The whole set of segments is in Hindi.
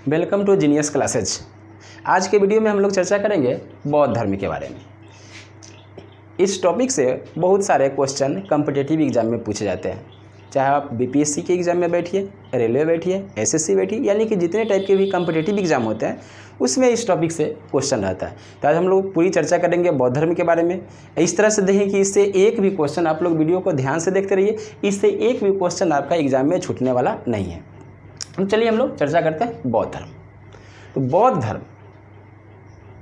Welcome to genius classes. आज के वीडियो में हम लोग चर्चा करेंगे बौद्ध धर्म के बारे में। इस टॉपिक से बहुत सारे क्वेश्चन कॉम्पिटिटिव एग्जाम में पूछे जाते हैं, चाहे आप बीपीएससी के एग्ज़ाम में बैठिए, रेलवे बैठिए, एसएससी बैठिए, यानी कि जितने टाइप के भी कॉम्पिटिटिव एग्जाम होते हैं उसमें इस टॉपिक से क्वेश्चन रहता है। तो आज हम लोग पूरी चर्चा करेंगे बौद्ध धर्म के बारे में। इस तरह से देखें कि इससे एक भी क्वेश्चन, आप लोग वीडियो को ध्यान से देखते रहिए, इससे एक भी क्वेश्चन आपका एग्जाम में छूटने वाला नहीं है। तो चलिए हम लोग चर्चा करते हैं बौद्ध धर्म। तो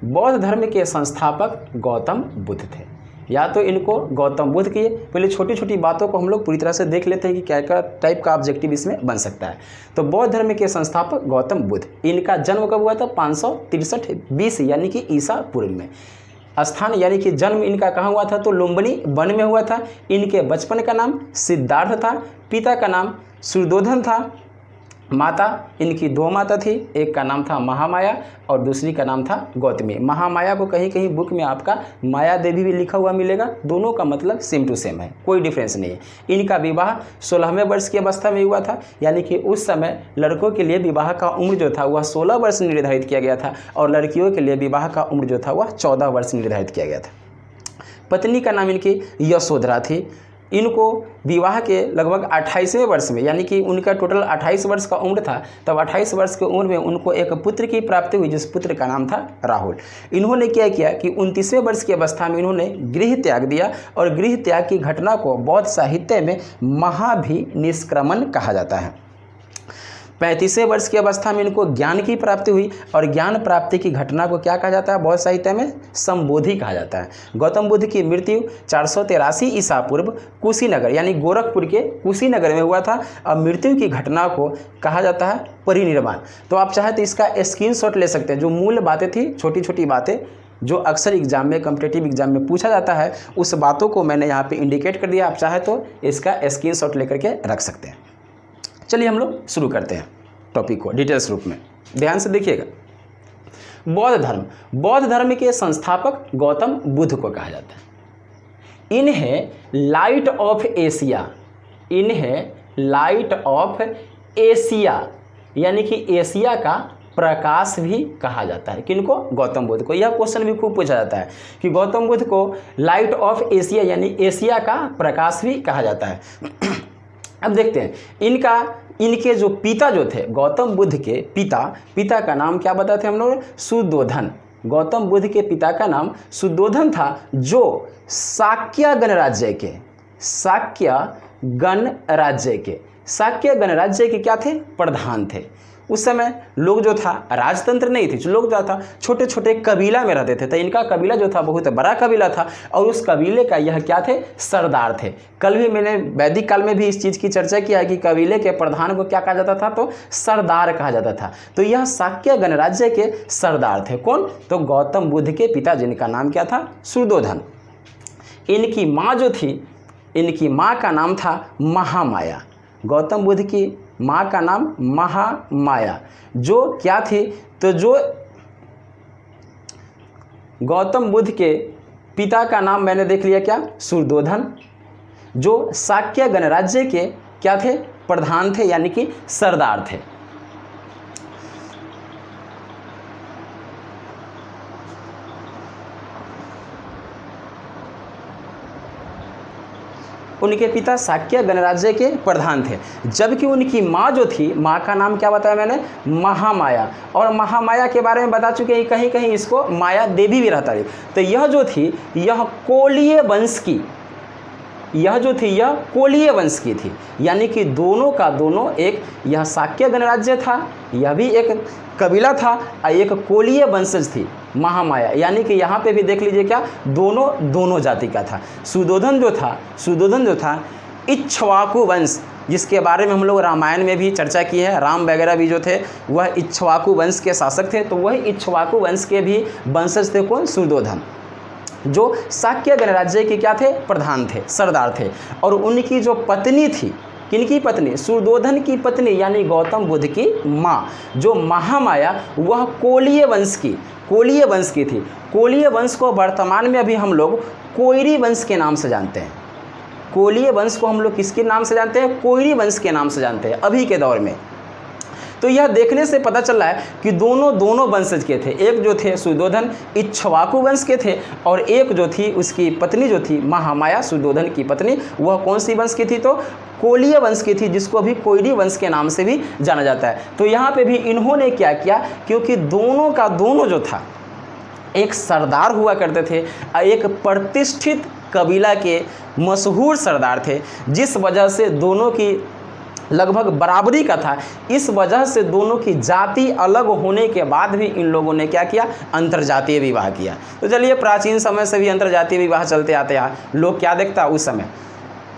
बौद्ध धर्म के संस्थापक गौतम बुद्ध थे। या तो इनको गौतम बुद्ध किए। पहले छोटी छोटी बातों को हम लोग पूरी तरह से देख लेते हैं कि क्या क्या टाइप का ऑब्जेक्टिव इसमें बन सकता है। तो बौद्ध धर्म के संस्थापक गौतम बुद्ध, इनका जन्म कब हुआ था? 563 BC यानी कि ईसा पूर्व में। स्थान यानी कि जन्म इनका कहाँ हुआ था? तो लुम्बिनी वन में हुआ था। इनके बचपन का नाम सिद्धार्थ था। पिता का नाम सुयोधन था। माता इनकी दो माता थी, एक का नाम था महामाया और दूसरी का नाम था गौतमी। महामाया को कहीं कहीं बुक में आपका माया देवी भी लिखा हुआ मिलेगा। दोनों का मतलब सेम टू सेम है, कोई डिफरेंस नहीं है। इनका विवाह 16वें वर्ष की अवस्था में हुआ था, यानी कि उस समय लड़कों के लिए विवाह का उम्र जो था वह 16 वर्ष निर्धारित किया गया था और लड़कियों के लिए विवाह का उम्र जो था वह 14 वर्ष निर्धारित किया गया था। पत्नी का नाम इनकी यशोधरा थी। इनको विवाह के लगभग 28वें वर्ष में, यानी कि उनका टोटल 28 वर्ष का उम्र था, तब 28 वर्ष की उम्र में उनको एक पुत्र की प्राप्ति हुई, जिस पुत्र का नाम था राहुल। इन्होंने क्या किया कि 29वें वर्ष की अवस्था में इन्होंने गृह त्याग दिया और गृह त्याग की घटना को बौद्ध साहित्य में महाभिनिष्क्रमण कहा जाता है। 35वें वर्ष की अवस्था में इनको ज्ञान की प्राप्ति हुई और ज्ञान प्राप्ति की घटना को क्या कहा जाता है? बौद्ध साहित्य में संबोधि कहा जाता है। गौतम बुद्ध की मृत्यु 483 ईसा पूर्व कुशीनगर यानी गोरखपुर के कुशीनगर में हुआ था और मृत्यु की घटना को कहा जाता है परिनिर्वाण। तो आप चाहे तो इसका स्क्रीनशॉट ले सकते हैं। जो मूल बातें थी, छोटी छोटी बातें जो अक्सर एग्जाम में, कॉम्पिटिटिव एग्जाम में पूछा जाता है, उस बातों को मैंने यहाँ पे इंडिकेट कर दिया। आप चाहे तो इसका स्क्रीनशॉट लेकर के रख सकते हैं। चलिए हम लोग शुरू करते हैं टॉपिक को डिटेल्स रूप में, ध्यान से देखिएगा। बौद्ध धर्म के संस्थापक गौतम बुद्ध को कहा जाता है। इन्हें लाइट ऑफ एशिया यानी कि एशिया का प्रकाश भी कहा जाता है। किनको? गौतम बुद्ध को। यह क्वेश्चन भी खूब पूछा जाता है कि गौतम बुद्ध को लाइट ऑफ एशिया यानी एशिया का प्रकाश भी कहा जाता है। अब देखते हैं इनके जो पिता जो थे, गौतम बुद्ध के पिता का नाम क्या बताए थे हम लोग? सुयोधन। गौतम बुद्ध के पिता का नाम सुयोधन था, जो शाक्य गणराज्य के क्या थे? प्रधान थे। उस समय लोग जो था राजतंत्र नहीं थी, लोग जो था छोटे छोटे कबीला में रहते थे। तो इनका कबीला जो था बहुत बड़ा कबीला था और उस कबीले का यह क्या थे? सरदार थे। कल भी मैंने वैदिक काल में भी इस चीज़ की चर्चा किया है कि कबीले के प्रधान को क्या कहा जाता था? तो सरदार कहा जाता था। तो यह शाक्य गणराज्य के सरदार थे। कौन? तो गौतम बुद्ध के पिता, जिनका नाम क्या था? सुयोधन। इनकी माँ जो थी, इनकी माँ का नाम था महामाया। गौतम बुद्ध की माँ का नाम महामाया, जो क्या थी? तो जो गौतम बुद्ध के पिता का नाम मैंने देख लिया, क्या? सुयोधन, जो शाक्य गणराज्य के क्या थे? प्रधान थे, यानी कि सरदार थे। उनके पिता शाक्य गणराज्य के प्रधान थे, जबकि उनकी माँ जो थी, माँ का नाम क्या बताया मैंने? महामाया। और महामाया के बारे में बता चुके हैं, कहीं कहीं इसको माया देवी भी रहता है। तो यह जो थी, यह कोलीय वंश की थी, यानी कि दोनों का दोनों, एक यह शाक्य गणराज्य था, यह भी एक कबीला था, और एक कोलीय वंशज थी महामाया। यानी कि यहाँ पे भी देख लीजिए, क्या? दोनों जाति का था। सुयोधन जो था इक्ष्वाकु वंश, जिसके बारे में हम लोग रामायण में भी चर्चा की है। राम वगैरह भी जो थे वह इक्ष्वाकु वंश के शासक थे। तो वह इक्ष्वाकु वंश के भी वंशज थे। कौन? सुयोधन, जो शाक्य गणराज्य के क्या थे? प्रधान थे, सरदार थे। और उनकी जो पत्नी थी, किनकी पत्नी? सुयोधन की पत्नी, यानी गौतम बुद्ध की माँ, जो महामाया, वह कोलीय वंश की थी। कोलीय वंश को वर्तमान में अभी हम लोग कोइरी वंश के नाम से जानते हैं। कोलीय वंश को हम लोग किसके नाम से जानते हैं? कोइरी वंश के नाम से जानते हैं अभी के दौर में। तो यह देखने से पता चल रहा है कि दोनों वंशज के थे। एक जो थे सुयोधन इक्ष्वाकु वंश के थे और एक जो थी उसकी पत्नी जो थी महामाया, सुयोधन की पत्नी, वह कौन सी वंश की थी? तो कोलीय वंश की थी, जिसको अभी कोयरी वंश के नाम से भी जाना जाता है। तो यहाँ पे भी इन्होंने क्या किया, क्योंकि दोनों का दोनों जो था एक सरदार हुआ करते थे, एक प्रतिष्ठित कबीला के मशहूर सरदार थे, जिस वजह से दोनों की लगभग बराबरी का था। इस वजह से दोनों की जाति अलग होने के बाद भी इन लोगों ने क्या किया, अंतर्जातीय विवाह किया। तो चलिए, प्राचीन समय से भी अंतर्जातीय विवाह चलते आते हैं। लोग क्या देखता, उस समय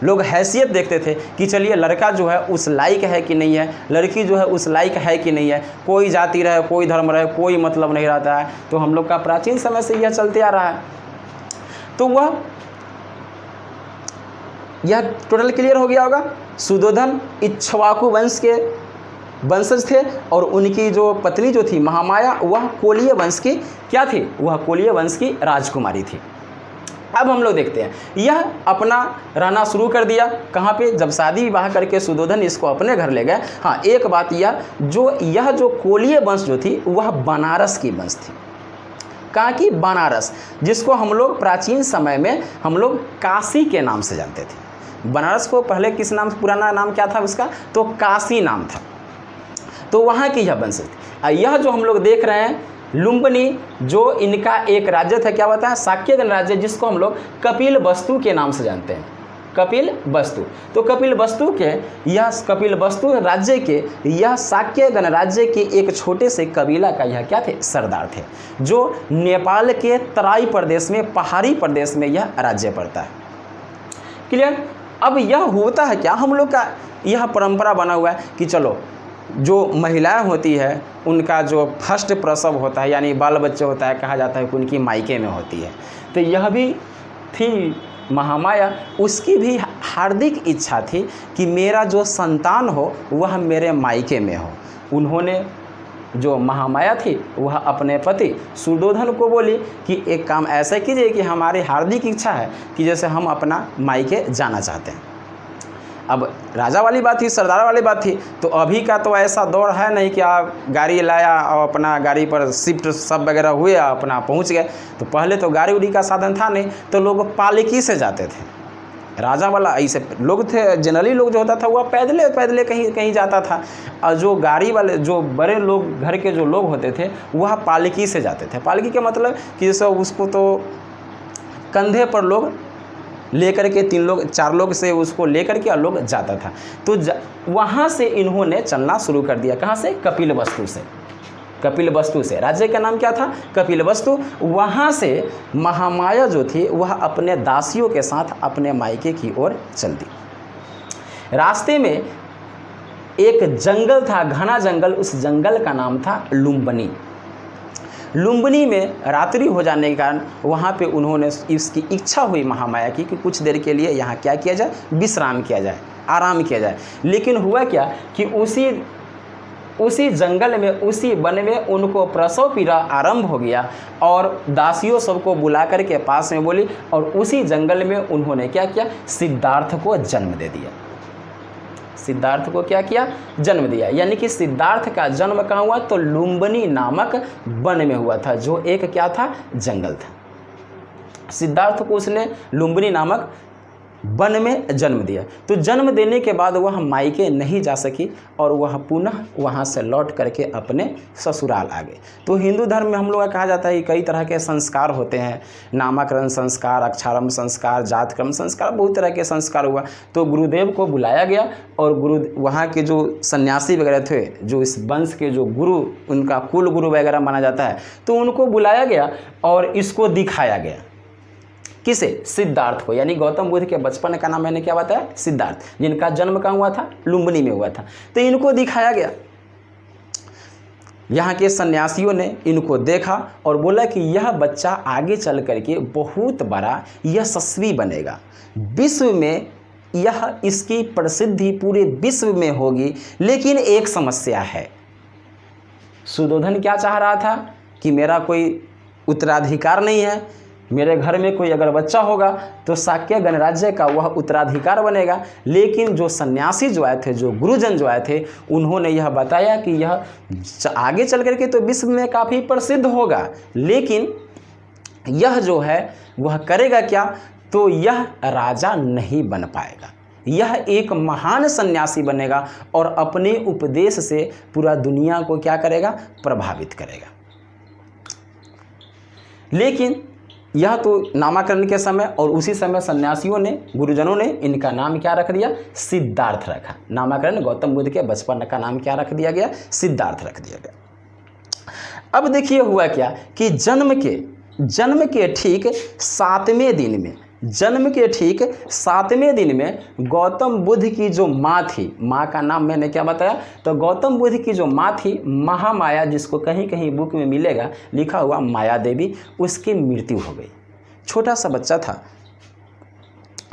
लोग हैसियत देखते थे कि चलिए लड़का जो है उस लायक है कि नहीं है, लड़की जो है उस लायक है कि नहीं है, कोई जाति रहे कोई धर्म रहे कोई मतलब नहीं रहता है। तो हम लोग का प्राचीन समय से यह चलते आ रहा है। तो यह टोटल क्लियर हो गया होगा। सुयोधन इक्ष्वाकु वंश के वंशज थे और उनकी जो पत्नी जो थी महामाया, वह कोलीय वंश की क्या थी, वह कोलीय वंश की राजकुमारी थी। अब हम लोग देखते हैं, यह अपना रहना शुरू कर दिया कहाँ पे, जब शादी विवाह करके सुयोधन इसको अपने घर ले गए। हाँ, एक बात यह जो कोलीय वंश जो थी वह बनारस की वंश थी। कहाँ की? बनारस, जिसको हम लोग प्राचीन समय में हम लोग काशी के नाम से जानते थे। बनारस को पहले किस नाम, पुराना नाम क्या था उसका? तो काशी नाम था। तो वहाँ की यह वंश थी। यह जो हम लोग देख रहे हैं लुम्बिनी, जो इनका एक राज्य था, क्या बताया, शाक्य गणराज्य, जिसको हम लोग कपिलवस्तु के नाम से जानते हैं। कपिलवस्तु, तो कपिलवस्तु राज्य के यह शाक्य गणराज्य के एक छोटे से कबीला का यह क्या थे, सरदार थे, जो नेपाल के तराई प्रदेश में, पहाड़ी प्रदेश में यह राज्य पड़ता है। क्लियर? अब यह होता है क्या, हम लोग का यह परंपरा बना हुआ है कि चलो जो महिलाएं होती है उनका जो फर्स्ट प्रसव होता है यानी बाल बच्चे होता है, कहा जाता है कि उनकी मायके में होती है। तो यह भी थी महामाया, उसकी भी हार्दिक इच्छा थी कि मेरा जो संतान हो वह मेरे मायके में हो। उन्होंने, जो महामाया थी, वह अपने पति सुयोधन को बोली कि एक काम ऐसा कीजिए कि हमारी हार्दिक इच्छा है कि जैसे हम अपना मायके जाना चाहते हैं। अब राजा वाली बात थी, सरदार वाली बात थी। तो अभी का तो ऐसा दौर है नहीं कि आप गाड़ी लाया और अपना गाड़ी पर शिफ्ट सब वगैरह हुए अपना पहुंच गए। तो पहले तो गाड़ी उड़ी का साधन था नहीं, तो लोग पालकी से जाते थे। राजा वाला ऐसे लोग थे, जनरली लोग जो होता था वह पैदले पैदले कहीं कहीं जाता था, और जो गाड़ी वाले, जो बड़े लोग, घर के जो लोग होते थे, वह पालकी से जाते थे। पालकी का मतलब कि जैसे उसको तो कंधे पर लोग लेकर के 3 लोग 4 लोग से उसको लेकर के लोग जाता था। तो वहाँ से इन्होंने चलना शुरू कर दिया। कहाँ से? कपिलवस्तु से। कपिलवस्तु से, राज्य का नाम क्या था? कपिलवस्तु। वहाँ से महामाया जो थी वह अपने दासियों के साथ अपने मायके की ओर चल दी। रास्ते में एक जंगल था, घना जंगल, उस जंगल का नाम था लुम्बिनी। लुम्बिनी में रात्रि हो जाने के कारण वहाँ पे उन्होंने, इसकी इच्छा हुई महामाया की कि कुछ देर के लिए यहाँ क्या किया जाए, विश्राम किया जाए, आराम किया जाए। लेकिन हुआ क्या कि उसी जंगल में, उसी वन में उनको प्रसव पीड़ा आरंभ हो गया और दासियों सबको बुला कर के पास में बोली, और उसी जंगल में उन्होंने क्या किया, सिद्धार्थ को जन्म दे दिया। सिद्धार्थ को क्या किया, जन्म दिया। यानी कि सिद्धार्थ का जन्म कहाँ हुआ, तो लुम्बिनी नामक वन में हुआ था, जो एक क्या था, जंगल था। सिद्धार्थ को उसने लुम्बिनी नामक वन में जन्म दिया। तो जन्म देने के बाद वह मायके नहीं जा सकी और वह पुनः वहाँ से लौट करके अपने ससुराल आ गए। तो हिंदू धर्म में हम लोग का कहा जाता है कि कई तरह के संस्कार होते हैं, नामकरण संस्कार, अक्षारंभ संस्कार, जातकर्म संस्कार, बहुत तरह के संस्कार हुआ। तो गुरुदेव को बुलाया गया और वहाँ के जो सन्यासी वगैरह थे, जो इस वंश के जो गुरु, उनका कुल गुरु वगैरह माना जाता है, तो उनको बुलाया गया और इसको दिखाया गया। किसे? सिद्धार्थ को। यानी गौतम बुद्ध के बचपन का नाम मैंने क्या बताया, सिद्धार्थ, जिनका जन्म कहाँ हुआ था, लुम्बिनी में हुआ था। तो इनको दिखाया गया। यहाँ के सन्यासियों ने इनको देखा और बोला कि यह बच्चा आगे चल करके बहुत बड़ा यशस्वी बनेगा, विश्व में यह, इसकी प्रसिद्धि पूरे विश्व में होगी। लेकिन एक समस्या है। सुयोधन क्या चाह रहा था कि मेरा कोई उत्तराधिकार नहीं है, मेरे घर में कोई अगर बच्चा होगा तो शाक्य गणराज्य का वह उत्तराधिकार बनेगा। लेकिन जो सन्यासी जो आए थे, जो गुरुजन जो आए थे, उन्होंने यह बताया कि यह आगे चल करके तो विश्व में काफ़ी प्रसिद्ध होगा, लेकिन यह जो है वह करेगा क्या, तो यह राजा नहीं बन पाएगा। यह एक महान सन्यासी बनेगा और अपने उपदेश से पूरा दुनिया को क्या करेगा, प्रभावित करेगा। लेकिन यह तो नामकरण के समय, और उसी समय सन्यासियों ने, गुरुजनों ने इनका नाम क्या रख दिया, सिद्धार्थ रखा। नामकरण गौतम बुद्ध के बचपन का नाम क्या रख दिया गया, सिद्धार्थ रख दिया गया। अब देखिए हुआ क्या कि जन्म के ठीक 7वें दिन में, जन्म के ठीक 7वें दिन में गौतम बुद्ध की जो माँ थी, माँ का नाम मैंने क्या बताया, तो गौतम बुद्ध की जो माँ थी महामाया, जिसको कहीं कहीं बुक में मिलेगा लिखा हुआ माया देवी, उसकी मृत्यु हो गई। छोटा सा बच्चा था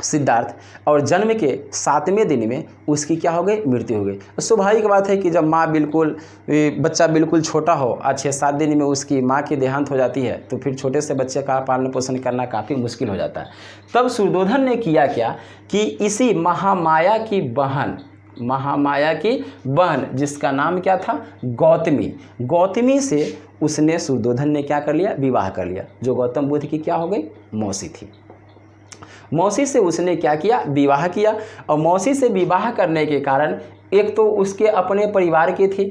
सिद्धार्थ, और जन्म के 7वें दिन में उसकी क्या हो गई, मृत्यु हो गई। स्वाभाविक बात है कि जब माँ बच्चा बिल्कुल छोटा हो, 6-7 दिन में उसकी माँ की देहांत हो जाती है, तो फिर छोटे से बच्चे का पालन पोषण करना काफ़ी मुश्किल हो जाता है। तब सुयोधन ने किया क्या कि इसी महामाया की बहन जिसका नाम क्या था, गौतमी से उसने, सुयोधन ने क्या कर लिया, विवाह कर लिया, जो गौतम बुद्ध की क्या हो गई, मौसी थी। मौसी से उसने क्या किया, विवाह किया। और मौसी से विवाह करने के कारण एक तो उसके अपने परिवार की थी,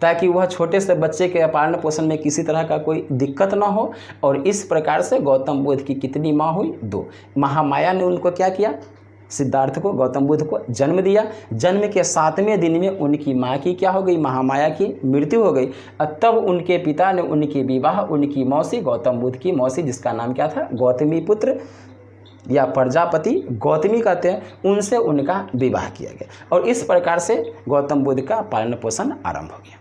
ताकि वह छोटे से बच्चे के पालन पोषण में किसी तरह का कोई दिक्कत ना हो। और इस प्रकार से गौतम बुद्ध की कितनी माँ हुई, 2। महामाया ने उनको क्या किया, सिद्धार्थ को, गौतम बुद्ध को जन्म दिया। जन्म के 7वें दिन में उनकी माँ की क्या हो गई, महामाया की मृत्यु हो गई। तब उनके पिता ने उनकी विवाह उनकी मौसी, गौतम बुद्ध की मौसी, जिसका नाम क्या था, गौतमी पुत्र या प्रजापति गौतमी कहते हैं, उनसे उनका विवाह किया गया। और इस प्रकार से गौतम बुद्ध का पालन पोषण आरंभ हो गया।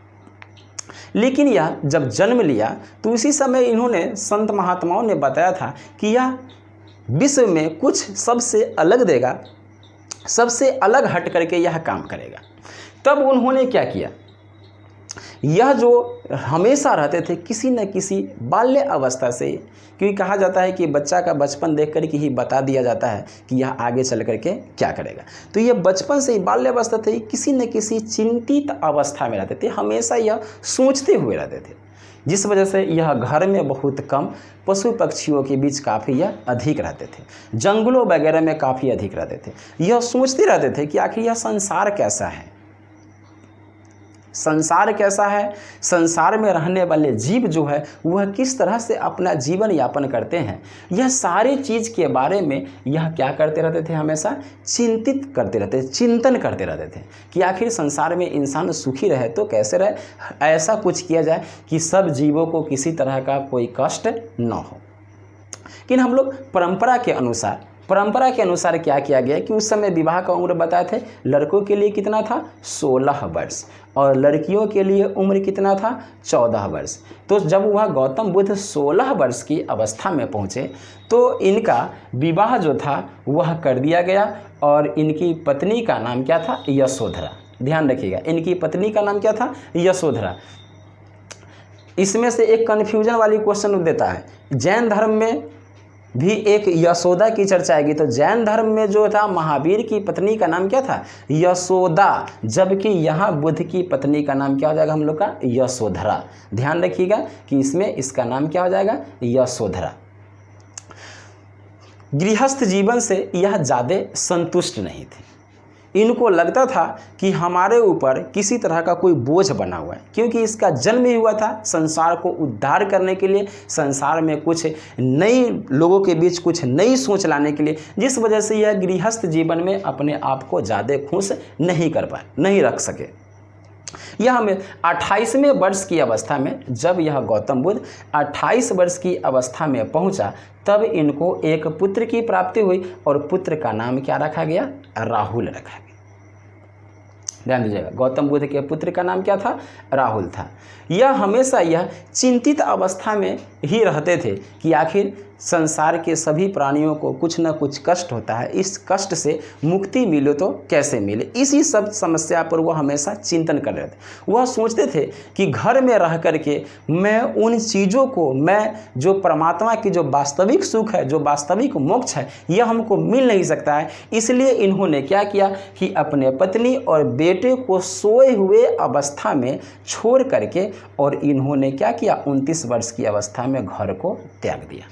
लेकिन यह जब जन्म लिया तो उसी समय इन्होंने, संत महात्माओं ने बताया था कि यह विश्व में कुछ सबसे अलग देगा, सबसे अलग हट करके यह काम करेगा। तब उन्होंने क्या किया, यह जो हमेशा रहते थे किसी न किसी बाल्य अवस्था से, क्योंकि कहा जाता है कि बच्चा का बचपन देख कर के ही बता दिया जाता है कि यह आगे चल करके क्या करेगा। तो यह बचपन से ही बाल्य अवस्था थे, किसी न किसी चिंतित अवस्था में रहते थे, हमेशा यह सोचते हुए रहते थे, जिस वजह से यह घर में बहुत कम, पशु पक्षियों के बीच काफ़ी यह अधिक रहते थे, जंगलों वगैरह में काफ़ी अधिक रहते थे। यह सोचते रहते थे कि आखिर यह संसार कैसा है, संसार कैसा है, संसार में रहने वाले जीव जो है वह किस तरह से अपना जीवन यापन करते हैं। यह सारी चीज़ के बारे में यह क्या करते रहते थे, हमेशा चिंतित करते रहते, चिंतन करते रहते थे कि आखिर संसार में इंसान सुखी रहे तो कैसे रहे, ऐसा कुछ किया जाए कि सब जीवों को किसी तरह का कोई कष्ट न हो। लेकिन हम लोग परंपरा के अनुसार क्या किया गया कि उस समय विवाह का उम्र बताए थे, लड़कों के लिए कितना था, 16 वर्ष, और लड़कियों के लिए उम्र कितना था, 14 वर्ष। तो जब वह गौतम बुद्ध 16 वर्ष की अवस्था में पहुँचे तो इनका विवाह जो था वह कर दिया गया। और इनकी पत्नी का नाम क्या था, यशोधरा। ध्यान रखिएगा, इनकी पत्नी का नाम क्या था, यशोधरा। इसमें से एक कन्फ्यूजन वाली क्वेश्चन देता है, जैन धर्म में भी एक यशोदा की चर्चा आएगी। तो जैन धर्म में जो था महावीर की पत्नी का नाम क्या था, यशोदा, जबकि यहाँ बुद्ध की पत्नी का नाम क्या हो जाएगा हम लोग का, यशोधरा। ध्यान रखिएगा कि इसमें इसका नाम क्या हो जाएगा, यशोधरा। गृहस्थ जीवन से यह ज़्यादा संतुष्ट नहीं थे, इनको लगता था कि हमारे ऊपर किसी तरह का कोई बोझ बना हुआ है, क्योंकि इसका जन्म ही हुआ था संसार को उद्धार करने के लिए, संसार में कुछ नई लोगों के बीच कुछ नई सोच लाने के लिए, जिस वजह से यह गृहस्थ जीवन में अपने आप को ज़्यादा खुश नहीं कर पाए, नहीं रख सके। यह हमें 28वें वर्ष की अवस्था में, जब यह गौतम बुद्ध 28 वर्ष की अवस्था में पहुंचा, तब इनको एक पुत्र की प्राप्ति हुई और पुत्र का नाम क्या रखा गया, राहुल रखा गया। ध्यान दीजिएगा, गौतम बुद्ध के पुत्र का नाम क्या था, राहुल था। यह हमेशा यह चिंतित अवस्था में ही रहते थे कि आखिर संसार के सभी प्राणियों को कुछ न कुछ कष्ट होता है, इस कष्ट से मुक्ति मिले तो कैसे मिले, इसी सब समस्या पर वह हमेशा चिंतन कर रहे थे। वह सोचते थे कि घर में रह करके मैं उन चीज़ों को, मैं जो परमात्मा की जो वास्तविक सुख है, जो वास्तविक मोक्ष है, यह हमको मिल नहीं सकता है। इसलिए इन्होंने क्या किया कि अपने पत्नी और बेटे को सोए हुए अवस्था में छोड़ करके और इन्होंने क्या किया, 29 वर्ष की अवस्था में घर को त्याग दिया,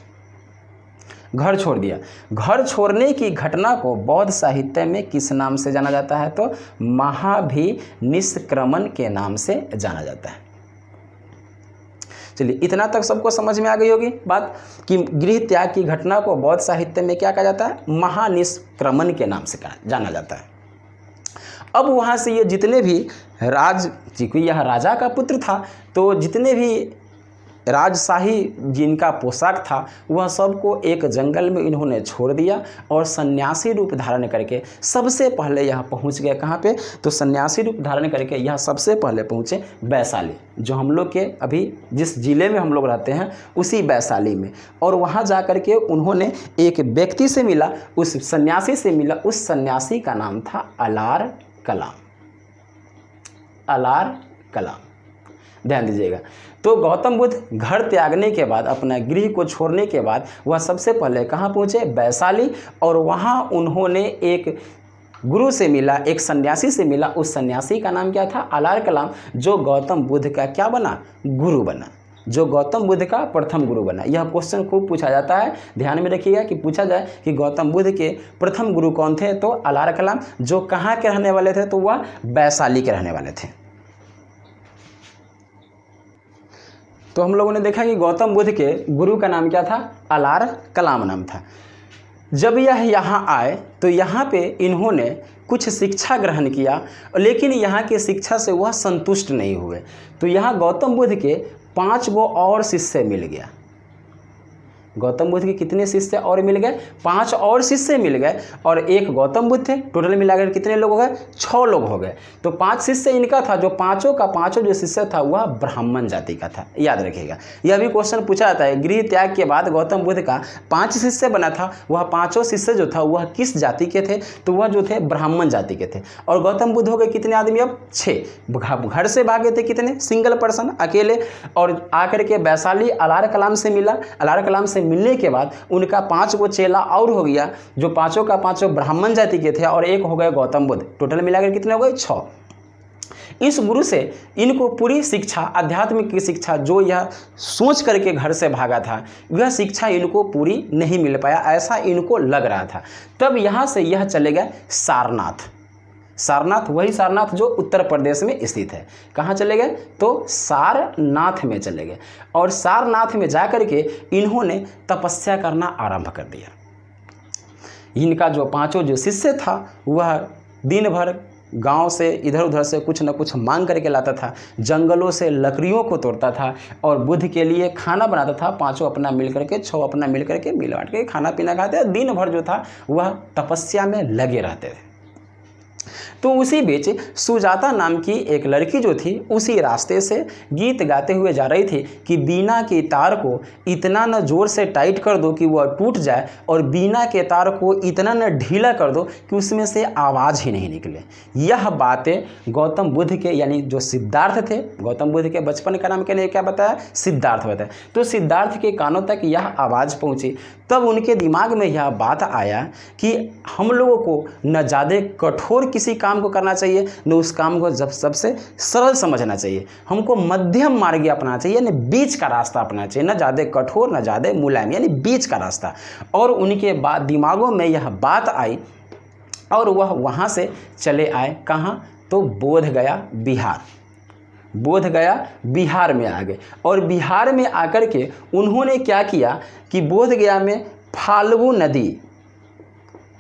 घर छोड़ दिया। घर छोड़ने की घटना को बौद्ध साहित्य में किस नाम से जाना जाता है, तो महाभिनिष्क्रमण के नाम से जाना जाता है। चलिए, इतना तक सबको समझ में आ गई होगी बात कि गृह त्याग की घटना को बौद्ध साहित्य में क्या कहा जाता है, महानिष्क्रमण के नाम से जाना जाता है। अब वहाँ से ये जितने भी क्योंकि यह राजा का पुत्र था, तो जितने भी राजशाही जिनका पोशाक था वह सबको एक जंगल में इन्होंने छोड़ दिया और सन्यासी रूप धारण करके सबसे पहले यह पहुंच गए कहाँ पे, तो सन्यासी रूप धारण करके यह सबसे पहले पहुँचे वैशाली, जो हम लोग के अभी जिस जिले में हम लोग रहते हैं उसी वैशाली में। और वहाँ जा कर के उन्होंने एक व्यक्ति से मिला, उस सन्यासी से मिला। उस सन्यासी का नाम था अलार कलाम। अलार कलाम, ध्यान दीजिएगा। तो गौतम बुद्ध घर त्यागने के बाद, अपना गृह को छोड़ने के बाद वह सबसे पहले कहाँ पहुँचे, वैशाली। और वहाँ उन्होंने एक गुरु से मिला, एक सन्यासी से मिला। उस सन्यासी का नाम क्या था, अलार कलाम, जो गौतम बुद्ध का क्या बना, गुरु बना, जो गौतम बुद्ध का प्रथम गुरु बना। यह क्वेश्चन खूब पूछा जाता है, ध्यान में रखिएगा कि पूछा जाए कि गौतम बुद्ध के प्रथम गुरु कौन थे, तो अलार कलाम। जो कहाँ के रहने वाले थे, तो वह वैशाली के रहने वाले थे। तो हम लोगों ने देखा कि गौतम बुद्ध के गुरु का नाम क्या था, अलार कलाम नाम था। जब यह यहाँ आए तो यहाँ पे इन्होंने कुछ शिक्षा ग्रहण किया, लेकिन यहाँ के शिक्षा से वह संतुष्ट नहीं हुए। तो यहाँ गौतम बुद्ध के 5 गो और शिष्य मिल गया। गौतम बुद्ध के कितने शिष्य और मिल गए, 5 और शिष्य मिल गए। और एक गौतम बुद्ध थे, टोटल मिलाकर कितने लोग हो गए, 6 लोग हो गए। तो 5 शिष्य इनका था, जो पाँचों का पाँचों जो शिष्य था वह ब्राह्मण जाति का था। याद रखिएगा, यह भी क्वेश्चन पूछा जाता है। गृह त्याग के बाद गौतम बुद्ध का 5 शिष्य बना था, वह पाँचों शिष्य जो था वह किस जाति के थे, तो वह जो थे ब्राह्मण जाति के थे। और गौतम बुद्ध हो गए कितने आदमी, अब 6। घर से भागे थे कितने, सिंगल पर्सन, अकेले। और आकर के वैशाली अलार कलाम से मिला। अलार कलाम से मिलने के बाद उनका 5 गो चेला और हो गया, जो पाँचों का पाँचों ब्राह्मण जाति के थे, और एक हो गए गौतम बुद्ध। टोटल मिलाकर कितने हो गए, 6। इस गुरु से इनको पूरी शिक्षा, आध्यात्मिक की शिक्षा, जो यह सोच करके घर से भागा था, वह शिक्षा इनको पूरी नहीं मिल पाया, ऐसा इनको लग रहा था। तब यहाँ से यह चले गए सारनाथ। सारनाथ, वही सारनाथ जो उत्तर प्रदेश में स्थित है। कहाँ चले गए, तो सारनाथ में चले गए। और सारनाथ में जाकर के इन्होंने तपस्या करना आरंभ कर दिया। इनका जो पांचों जो शिष्य था वह दिन भर गांव से इधर उधर से कुछ न कुछ मांग करके लाता था, जंगलों से लकड़ियों को तोड़ता था और बुद्ध के लिए खाना बनाता था। पांचों अपना मिल करके, 6 अपना मिल करके मिल बांट के खाना पीना खाते, दिन भर जो था वह तपस्या में लगे रहते थे। तो उसी बीच सुजाता नाम की एक लड़की जो थी उसी रास्ते से गीत गाते हुए जा रही थी कि बीना की तार को इतना न जोर से टाइट कर दो कि वह टूट जाए, और बीना के तार को इतना न ढीला कर दो कि उसमें से आवाज़ ही नहीं निकले। यह बातें गौतम बुद्ध के, यानी जो सिद्धार्थ थे, गौतम बुद्ध के बचपन का नाम क्या बताया, सिद्धार्थ बताया। तो सिद्धार्थ के कानों तक यह आवाज़ पहुँची। तब उनके दिमाग में यह बात आया कि हम लोगों को न ज़्यादा कठोर किसी काम को करना चाहिए, न उस काम को जब सबसे सरल समझना चाहिए। हमको मध्यम मार्ग अपनाना चाहिए, यानी बीच का रास्ता अपनाना चाहिए, न ज़्यादा कठोर न ज़्यादा मुलायम, यानी बीच का रास्ता। और उनके बाद दिमागों में यह बात आई और वह वहाँ से चले आए। कहाँ, तो बोध गया, बिहार। बोध गया बिहार में आ गए। और बिहार में आकर के उन्होंने क्या किया कि बोध गया में फाल्गु नदी,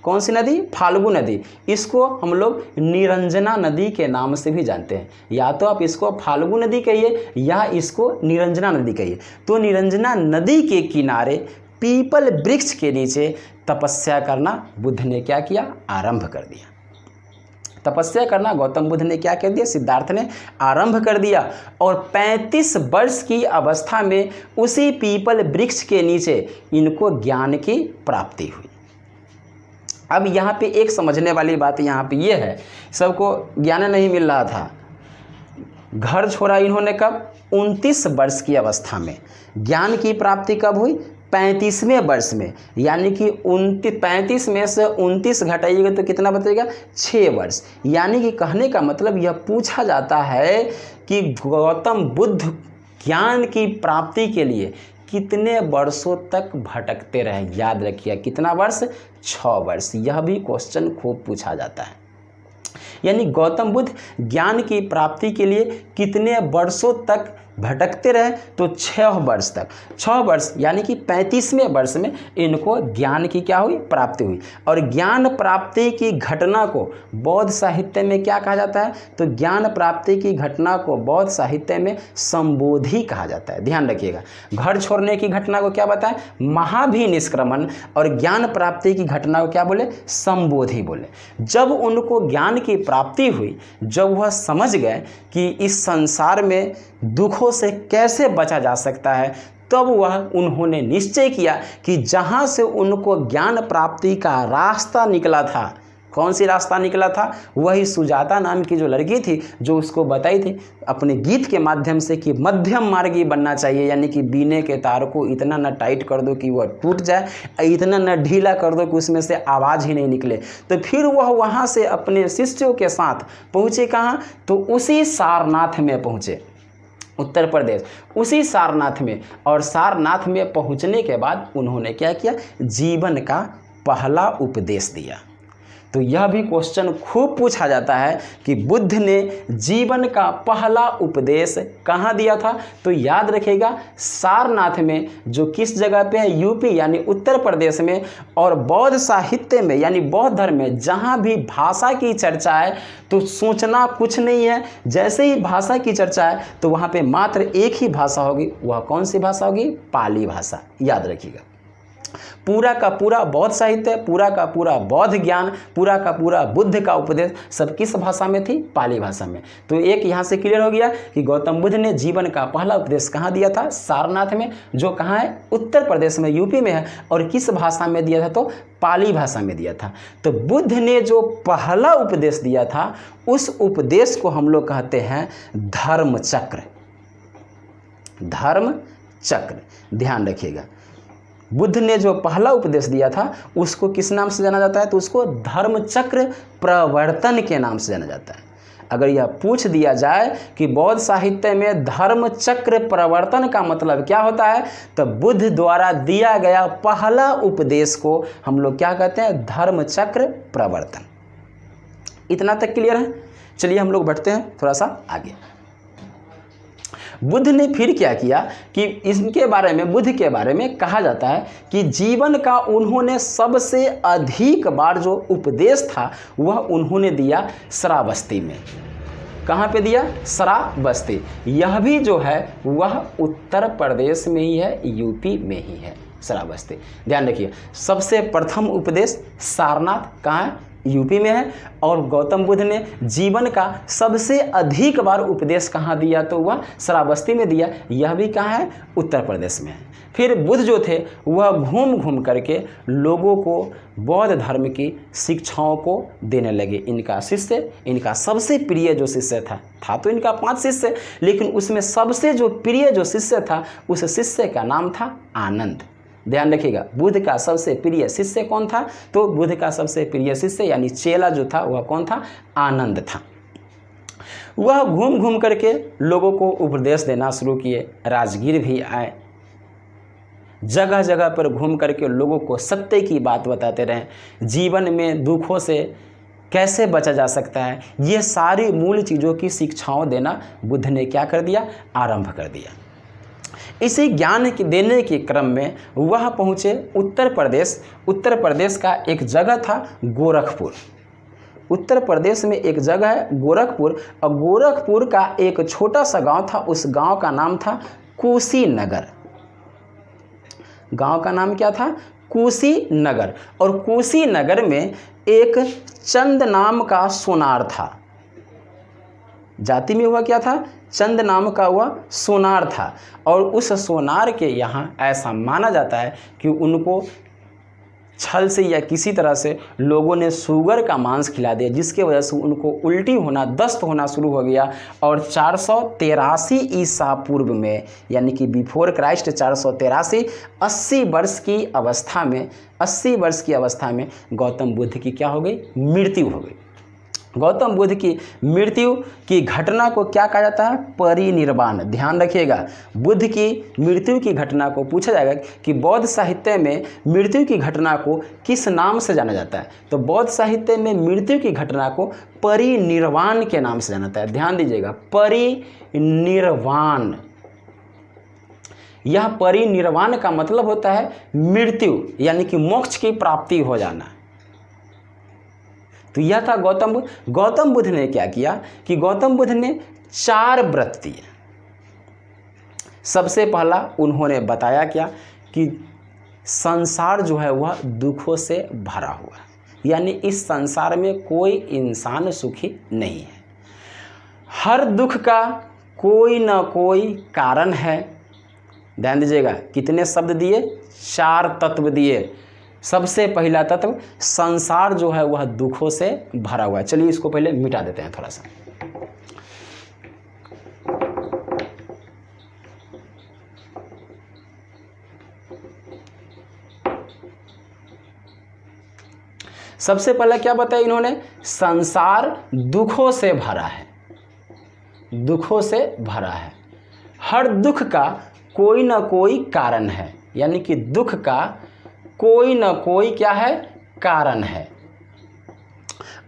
कौन सी नदी, फाल्गु नदी, इसको हम लोग निरंजना नदी के नाम से भी जानते हैं। या तो आप इसको फाल्गु नदी कहिए या इसको निरंजना नदी कहिए। तो निरंजना नदी के किनारे पीपल वृक्ष के नीचे तपस्या करना बुद्ध ने क्या किया, आरंभ कर दिया। तपस्या करना गौतम बुद्ध ने क्या कर दिया, सिद्धार्थ ने आरंभ कर दिया। और 35 वर्ष की अवस्था में उसी पीपल वृक्ष के नीचे इनको ज्ञान की प्राप्ति हुई। अब यहाँ पे एक समझने वाली बात यहाँ पे ये है, सबको ज्ञान नहीं मिल रहा था। घर छोड़ा इन्होंने कब, 29 वर्ष की अवस्था में। ज्ञान की प्राप्ति कब हुई, 35वें वर्ष में। यानी कि 35 में से 29 घटाइएगा तो कितना बचेगा, 6 वर्ष। यानी कि कहने का मतलब यह पूछा जाता है कि गौतम बुद्ध ज्ञान की प्राप्ति के लिए कितने वर्षों तक भटकते रहे। याद रखिए कितना वर्ष, 6 वर्ष। यह भी क्वेश्चन खूब पूछा जाता है। यानी गौतम बुद्ध ज्ञान की प्राप्ति के लिए कितने वर्षों तक भटकते रहे, तो 6 वर्ष तक। 6 वर्ष यानी कि 35वें वर्ष में इनको ज्ञान की क्या हुई, प्राप्ति हुई। और ज्ञान प्राप्ति की घटना को बौद्ध साहित्य में क्या कहा जाता है, तो ज्ञान प्राप्ति की घटना को बौद्ध साहित्य में संबोधि कहा जाता है। ध्यान रखिएगा, घर छोड़ने की घटना को क्या बताएं, महाभिनिष्क्रमण, और ज्ञान प्राप्ति की घटना को क्या बोले, संबोधि बोले। जब उनको ज्ञान की प्राप्ति हुई, जब वह समझ गए कि इस संसार में दुखों से कैसे बचा जा सकता है, तब वह उन्होंने निश्चय किया कि जहाँ से उनको ज्ञान प्राप्ति का रास्ता निकला था, कौन सी रास्ता निकला था, वही सुजाता नाम की जो लड़की थी, जो उसको बताई थी अपने गीत के माध्यम से कि मध्यम मार्गी बनना चाहिए। यानी कि बीने के तार को इतना न टाइट कर दो कि वह टूट जाए, इतना न ढीला कर दो कि उसमें से आवाज़ ही नहीं निकले। तो फिर वह वहाँ से अपने शिष्यों के साथ पहुँचे कहाँ, तो उसी सारनाथ में पहुँचे, उत्तर प्रदेश, उसी सारनाथ में। और सारनाथ में पहुंचने के बाद उन्होंने क्या किया, जीवन का पहला उपदेश दिया। तो यह भी क्वेश्चन खूब पूछा जाता है कि बुद्ध ने जीवन का पहला उपदेश कहाँ दिया था, तो याद रखिएगा सारनाथ में, जो किस जगह पे है, यूपी यानी उत्तर प्रदेश में। और बौद्ध साहित्य में यानी बौद्ध धर्म में जहाँ भी भाषा की चर्चा है तो सोचना कुछ नहीं है, जैसे ही भाषा की चर्चा है तो वहाँ पे मात्र एक ही भाषा होगी। वह कौन सी भाषा होगी, पाली भाषा। याद रखिएगा पूरा का पूरा बौद्ध साहित्य, पूरा का पूरा बौद्ध ज्ञान, पूरा का पूरा बुद्ध का उपदेश सब किस भाषा में थी, पाली भाषा में। तो एक यहाँ से क्लियर हो गया कि गौतम बुद्ध ने जीवन का पहला उपदेश कहाँ दिया था, सारनाथ में, जो कहाँ है, उत्तर प्रदेश में, यूपी में है। और किस भाषा में दिया था, तो पाली भाषा में दिया था। तो बुद्ध ने जो पहला उपदेश दिया था, उस उपदेश को हम लोग कहते हैं धर्म चक्र। धर्म चक्र, ध्यान रखिएगा। बुद्ध ने जो पहला उपदेश दिया था उसको किस नाम से जाना जाता है, तो उसको धर्म चक्र प्रवर्तन के नाम से जाना जाता है। अगर यह पूछ दिया जाए कि बौद्ध साहित्य में धर्म चक्र प्रवर्तन का मतलब क्या होता है, तो बुद्ध द्वारा दिया गया पहला उपदेश को हम लोग क्या कहते हैं, धर्म चक्र प्रवर्तन। इतना तक क्लियर है। चलिए हम लोग बढ़ते हैं थोड़ा सा आगे। बुद्ध ने फिर क्या किया कि इसके बारे में, बुद्ध के बारे में कहा जाता है कि जीवन का उन्होंने सबसे अधिक बार जो उपदेश था वह उन्होंने दिया श्रावस्ती में। कहाँ पे दिया, श्रावस्ती। यह भी जो है वह उत्तर प्रदेश में ही है, यूपी में ही है श्रावस्ती। ध्यान रखिए सबसे प्रथम उपदेश सारनाथ कहाँ है, यूपी में है। और गौतम बुद्ध ने जीवन का सबसे अधिक बार उपदेश कहाँ दिया, तो वह श्रावस्ती में दिया। यह भी कहाँ है, उत्तर प्रदेश में है। फिर बुद्ध जो थे वह घूम घूम करके लोगों को बौद्ध धर्म की शिक्षाओं को देने लगे। इनका शिष्य, इनका सबसे प्रिय जो शिष्य था तो इनका 5 शिष्य, लेकिन उसमें सबसे जो प्रिय जो शिष्य था उस शिष्य का नाम था आनंद। ध्यान रखिएगा बुद्ध का सबसे प्रिय शिष्य कौन था, तो बुद्ध का सबसे प्रिय शिष्य यानी चेला जो था वह कौन था, आनंद था। वह घूम घूम करके लोगों को उपदेश देना शुरू किए। राजगीर भी आए, जगह जगह पर घूम करके लोगों को सत्य की बात बताते रहे। जीवन में दुखों से कैसे बचा जा सकता है, ये सारी मूल चीज़ों की शिक्षाओं देना बुद्ध ने क्या कर दिया, आरंभ कर दिया। इसी ज्ञान के देने के क्रम में वह पहुँचे उत्तर प्रदेश। उत्तर प्रदेश का एक जगह था गोरखपुर। उत्तर प्रदेश में एक जगह है गोरखपुर, और गोरखपुर का एक छोटा सा गांव था, उस गांव का नाम था कुशीनगर। गांव का नाम क्या था, कुशीनगर, और कुशीनगर में एक चंद नाम का सोनार था। जाति में हुआ क्या था? चंद नाम का हुआ सोनार था, और उस सोनार के यहाँ ऐसा माना जाता है कि उनको छल से या किसी तरह से लोगों ने सूगर का मांस खिला दिया, जिसके वजह से उनको उल्टी होना, दस्त होना शुरू हो गया। और 483 ईसा पूर्व में, यानी कि बिफोर क्राइस्ट 483, 80 वर्ष की अवस्था में गौतम बुद्ध की क्या हो गई? मृत्यु हो गई। गौतम बुद्ध की मृत्यु की घटना को क्या कहा जाता है? परिनिर्वाण। ध्यान रखिएगा, बुद्ध की मृत्यु की घटना को पूछा जाएगा कि बौद्ध साहित्य में मृत्यु की घटना को किस नाम से जाना जाता है? तो बौद्ध साहित्य में मृत्यु की घटना को परिनिर्वाण के नाम से जाना जाता है। ध्यान दीजिएगा, परिनिर्वाण। यह परिनिर्वाण का मतलब होता है मृत्यु, यानी कि मोक्ष की प्राप्ति हो जाना। तो यह था गौतम बुद्ध। गौतम बुद्ध ने क्या किया कि गौतम बुद्ध ने 4 व्रत दिए। सबसे पहला उन्होंने बताया क्या कि संसार जो है वह दुखों से भरा हुआ है, यानी इस संसार में कोई इंसान सुखी नहीं है। हर दुख का कोई ना कोई कारण है। ध्यान दीजिएगा, कितने शब्द दिए? 4 तत्व दिए। सबसे पहला तत्व, संसार जो है वह दुखों से भरा हुआ है। चलिए इसको पहले मिटा देते हैं थोड़ा सा। सबसे पहले क्या बताया इन्होंने? संसार दुखों से भरा है, दुखों से भरा है। हर दुख का कोई ना कोई कारण है, यानी कि दुख का कोई ना कोई क्या है? कारण है।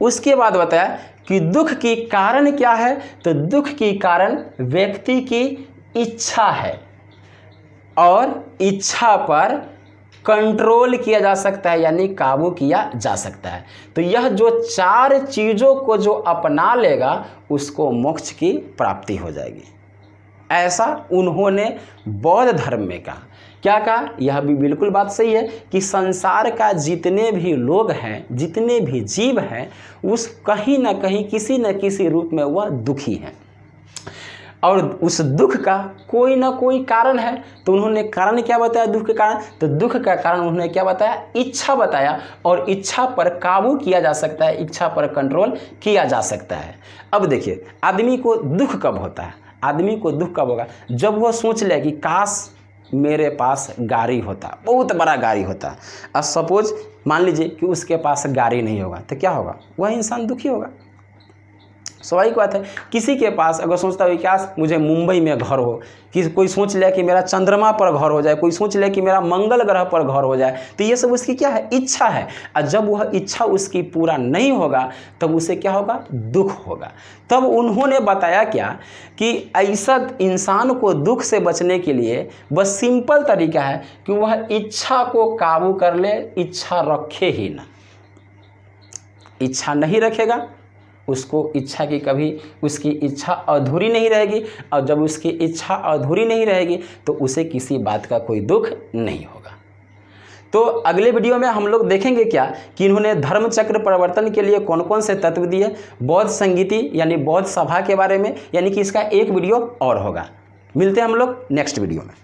उसके बाद बताया कि दुख की कारण क्या है? तो दुख की कारण व्यक्ति की इच्छा है, और इच्छा पर कंट्रोल किया जा सकता है, यानी काबू किया जा सकता है। तो यह जो 4 चीज़ों को जो अपना लेगा उसको मोक्ष की प्राप्ति हो जाएगी। ऐसा उन्होंने बौद्ध धर्म में कहा। क्या कहा? यह भी बिल्कुल बात सही है कि संसार का जितने भी लोग हैं, जितने भी जीव हैं, उस कहीं ना कहीं किसी न किसी रूप में वह दुखी हैं, और उस दुख का कोई ना कोई कारण है। तो उन्होंने कारण क्या बताया दुख के कारण? तो दुख का कारण उन्होंने क्या बताया? इच्छा बताया, और इच्छा पर काबू किया जा सकता है, इच्छा पर कंट्रोल किया जा सकता है। अब देखिए, आदमी को दुख कब होता है? आदमी को दुख कब होगा? जब वह सोच ले कि काश मेरे पास गाड़ी होता, बहुत बड़ा गाड़ी होता। अब सपोज मान लीजिए कि उसके पास गाड़ी नहीं होगा, तो क्या होगा? वह इंसान दुखी होगा। स्वाभाविक बात है। किसी के पास अगर सोचता हो क्या मुझे मुंबई में घर हो, कि कोई सोच ले कि मेरा चंद्रमा पर घर हो जाए, कोई सोच ले कि मेरा मंगल ग्रह पर घर हो जाए, तो ये सब उसकी क्या है? इच्छा है। और जब वह इच्छा उसकी पूरा नहीं होगा तब उसे क्या होगा? दुख होगा। तब उन्होंने बताया क्या कि ऐसा इंसान को दुख से बचने के लिए बस सिंपल तरीका है कि वह इच्छा को काबू कर ले, इच्छा रखे ही ना। इच्छा नहीं रखेगा, उसको इच्छा की कभी उसकी इच्छा अधूरी नहीं रहेगी, और जब उसकी इच्छा अधूरी नहीं रहेगी तो उसे किसी बात का कोई दुख नहीं होगा। तो अगले वीडियो में हम लोग देखेंगे क्या कि इन्होंने धर्म चक्र परिवर्तन के लिए कौन कौन से तत्व दिए, बौद्ध संगीति यानी बौद्ध सभा के बारे में, यानी कि इसका एक वीडियो और होगा। मिलते हैं हम लोग नेक्स्ट वीडियो में।